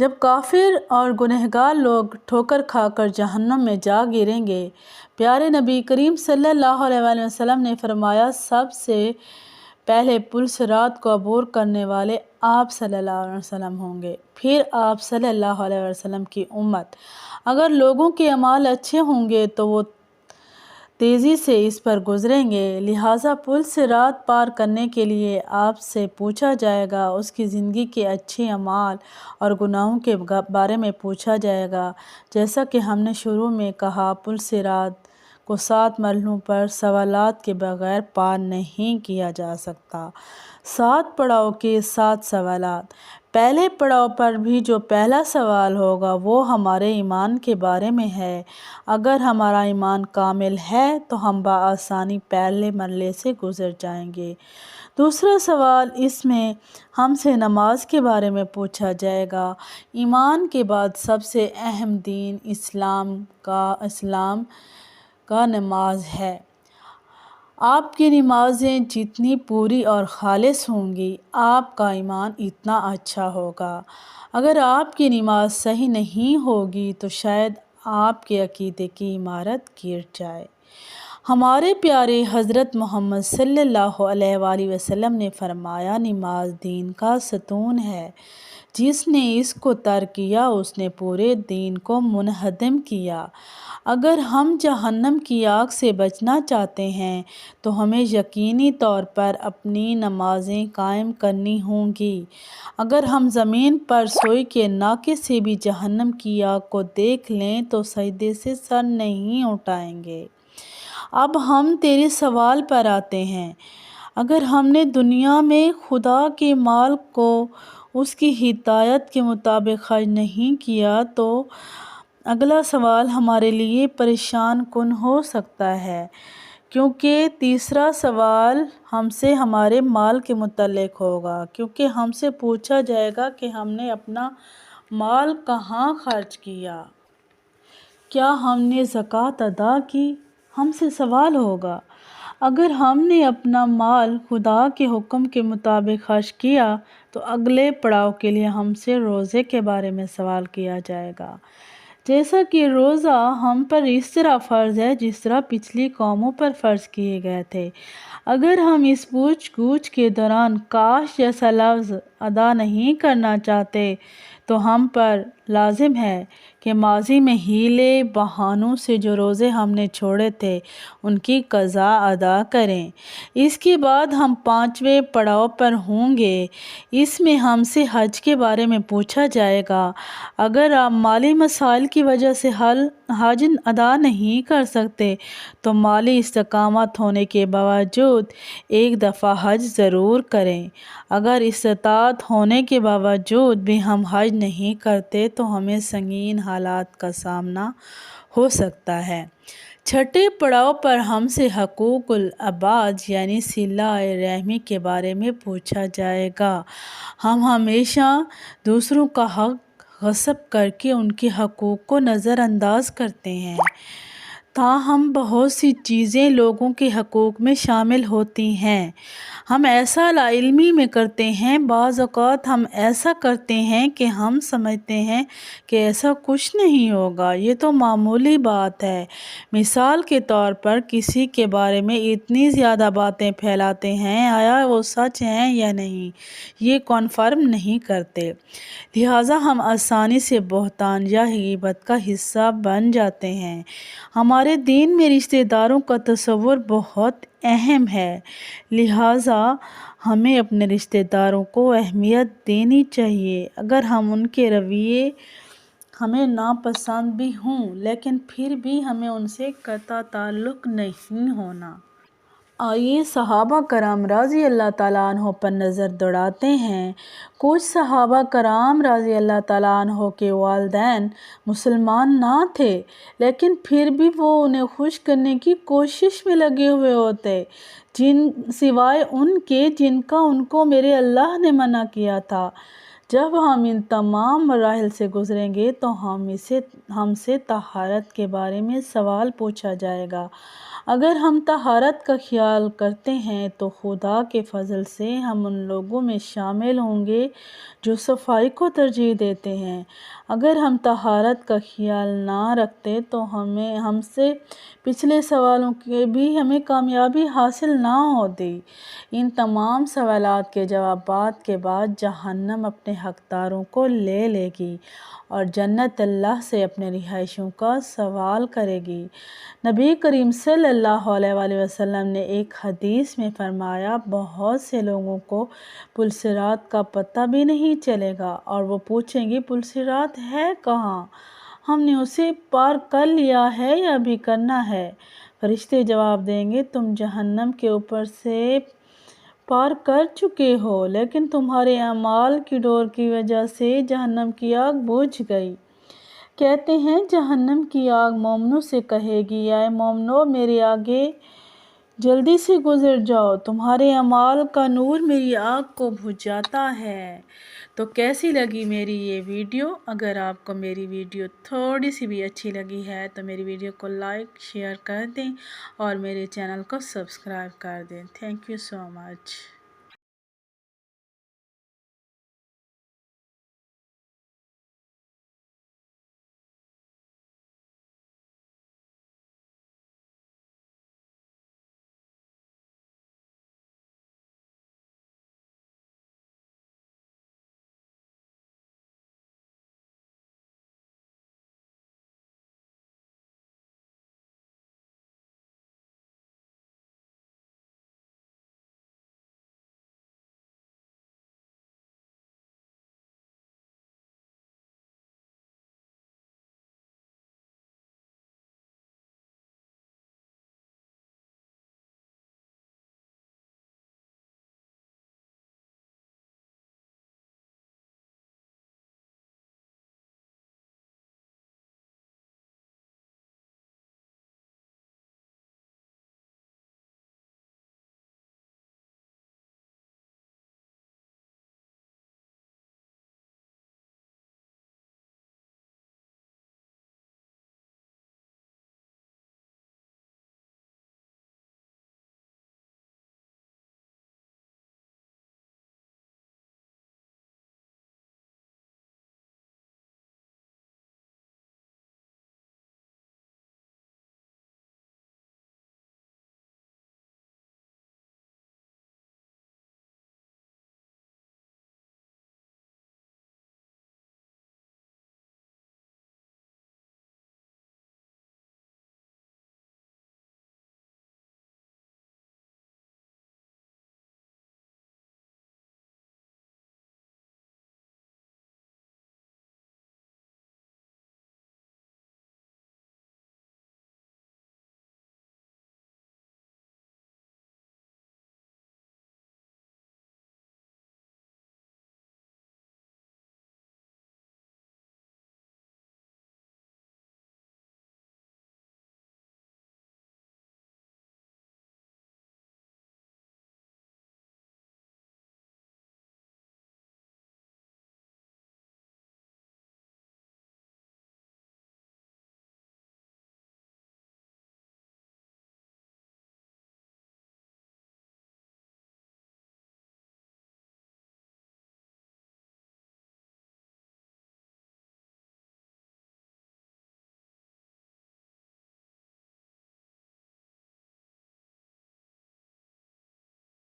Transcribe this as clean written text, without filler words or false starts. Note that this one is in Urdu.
جب کافر اور گنہگار لوگ ٹھوکر کھا کر جہنم میں جا گریں گے، پیارے نبی کریم صلی اللہ علیہ وآلہ وسلم نے فرمایا سب سے پہلے پل صراط کو عبور کرنے والے آپ صلی اللہ علیہ وسلم ہوں گے، پھر آپ صلی اللہ علیہ وسلم کی امت۔ اگر لوگوں کے اعمال اچھے ہوں گے تو وہ تیزی سے اس پر گزریں گے، لہٰذا پل صراط پار کرنے کے لیے آپ سے پوچھا جائے گا، اس کی زندگی کے اچھے اعمال اور گناہوں کے بارے میں پوچھا جائے گا۔ جیسا کہ ہم نے شروع میں کہا، پل صراط کو 7 مرحلوں پر سوالات کے بغیر پار نہیں کیا جا سکتا۔ 7 پڑاؤ کے 7 سوالات۔ پہلے پڑاؤ پر بھی جو پہلا سوال ہوگا وہ ہمارے ایمان کے بارے میں ہے۔ اگر ہمارا ایمان کامل ہے تو ہم بآسانی پہلے مرحلے سے گزر جائیں گے۔ دوسرا سوال، اس میں ہم سے نماز کے بارے میں پوچھا جائے گا۔ ایمان کے بعد سب سے اہم دین اسلام کا نماز ہے۔ آپ کی نمازیں جتنی پوری اور خالص ہوں گی، آپ کا ایمان اتنا اچھا ہوگا۔ اگر آپ کی نماز صحیح نہیں ہوگی تو شاید آپ کے عقیدے کی عمارت گر جائے۔ ہمارے پیارے حضرت محمد صلی اللہ علیہ وآلہ وسلم نے فرمایا، نماز دین کا ستون ہے، جس نے اس کو ترک کیا اس نے پورے دین کو منہدم کیا۔ اگر ہم جہنم کی آگ سے بچنا چاہتے ہیں تو ہمیں یقینی طور پر اپنی نمازیں قائم کرنی ہوں گی۔ اگر ہم زمین پر سوئی کے ناکے سے بھی جہنم کی آگ کو دیکھ لیں تو سجدے سے سر نہیں اٹھائیں گے۔ اب ہم تیرے سوال پر آتے ہیں۔ اگر ہم نے دنیا میں خدا کے مال کو اس کی ہدایت کے مطابق خرچ نہیں کیا تو اگلا سوال ہمارے لیے پریشان کن ہو سکتا ہے، کیونکہ تیسرا سوال ہم سے ہمارے مال کے متعلق ہوگا، کیونکہ ہم سے پوچھا جائے گا کہ ہم نے اپنا مال کہاں خرچ کیا، کیا ہم نے زکوٰۃ ادا کی، ہم سے سوال ہوگا۔ اگر ہم نے اپنا مال خدا کے حکم کے مطابق خرچ کیا تو اگلے پڑاؤ کے لیے ہم سے روزے کے بارے میں سوال کیا جائے گا۔ جیسا کہ روزہ ہم پر اس طرح فرض ہے جس طرح پچھلی قوموں پر فرض کیے گئے تھے۔ اگر ہم اس پوچھ گچھ کے دوران کاش جیسا لفظ ادا نہیں کرنا چاہتے تو ہم پر لازم ہے کہ ماضی میں حیلے بہانوں سے جو روزے ہم نے چھوڑے تھے ان کی قضا ادا کریں۔ اس کے بعد ہم 5ویں پڑاؤ پر ہوں گے۔ اس میں ہم سے حج کے بارے میں پوچھا جائے گا۔ اگر آپ مالی مسائل کی وجہ سے حج ادا نہیں کر سکتے تو مالی استقامت ہونے کے باوجود ایک دفعہ حج ضرور کریں۔ اگر استطاعت ہونے کے باوجود بھی ہم حج نہیں کرتے تو ہمیں سنگین حالات کا سامنا ہو سکتا ہے۔ 6 پڑاؤ پر ہم سے حقوق العباد یعنی صلہ رحمی کے بارے میں پوچھا جائے گا۔ ہم ہمیشہ دوسروں کا حق غصب کر کے ان کے حقوق کو نظر انداز کرتے ہیں، تاہم بہت سی چیزیں لوگوں کے حقوق میں شامل ہوتی ہیں۔ ہم ایسا لا علمی میں کرتے ہیں، بعض اوقات ہم ایسا کرتے ہیں کہ ہم سمجھتے ہیں کہ ایسا کچھ نہیں ہوگا، یہ تو معمولی بات ہے۔ مثال کے طور پر کسی کے بارے میں اتنی زیادہ باتیں پھیلاتے ہیں، آیا وہ سچ ہیں یا نہیں یہ کنفرم نہیں کرتے، لہٰذا ہم آسانی سے بہتان یا غیبت کا حصہ بن جاتے ہیں۔ ہمارے دین میں رشتہ داروں کا تصور بہت اہم ہے، لہٰذا ہمیں اپنے رشتہ داروں کو اہمیت دینی چاہیے، اگر ہم ان کے رویے ہمیں ناپسند بھی ہوں لیکن پھر بھی ہمیں ان سے قطع تعلق نہیں ہونا۔ آئیے صحابہ کرام رضی اللہ تعالیٰ عنہ پر نظر دوڑاتے ہیں۔ کچھ صحابہ کرام رضی اللہ تعالیٰ عنہ کے والدین مسلمان نہ تھے، لیکن پھر بھی وہ انہیں خوش کرنے کی کوشش میں لگے ہوئے ہوتے، سوائے ان کے جن کا ان کو میرے اللہ نے منع کیا تھا۔ جب ہم ان تمام مراحل سے گزریں گے تو ہم سے طہارت کے بارے میں سوال پوچھا جائے گا۔ اگر ہم طہارت کا خیال کرتے ہیں تو خدا کے فضل سے ہم ان لوگوں میں شامل ہوں گے جو صفائی کو ترجیح دیتے ہیں۔ اگر ہم طہارت کا خیال نہ رکھتے تو ہم سے پچھلے سوالوں کی بھی ہمیں کامیابی حاصل نہ ہوتی۔ ان تمام سوالات کے جوابات کے بعد جہنم اپنے حقداروں کو لے لے گی اور جنت اللہ سے اپنے رہائشیوں کا سوال کرے گی۔ نبی کریم صلی اللہ علیہ وآلہ وسلم نے ایک حدیث میں فرمایا، بہت سے لوگوں کو پل صراط کا پتہ بھی نہیں چلے گا اور وہ پوچھیں گے پل صراط ہے کہاں؟ ہم نے اسے پار کر لیا ہے یا ابھی کرنا ہے؟ فرشتے جواب دیں گے، تم جہنم کے اوپر سے پار کر چکے ہو، لیکن تمہارے اعمال کی ڈور کی وجہ سے جہنم کی آگ بجھ گئی۔ کہتے ہیں جہنم کی آگ مومنوں سے کہے گی، اے مومنو میرے آگے جلدی سے گزر جاؤ، تمہارے اعمال کا نور میری آگ کو بجھاتا ہے۔ تو کیسی لگی میری یہ ویڈیو؟ اگر آپ کو میری ویڈیو تھوڑی سی بھی اچھی لگی ہے تو میری ویڈیو کو لائک شیئر کر دیں اور میرے چینل کو سبسکرائب کر دیں۔ Thank you so much.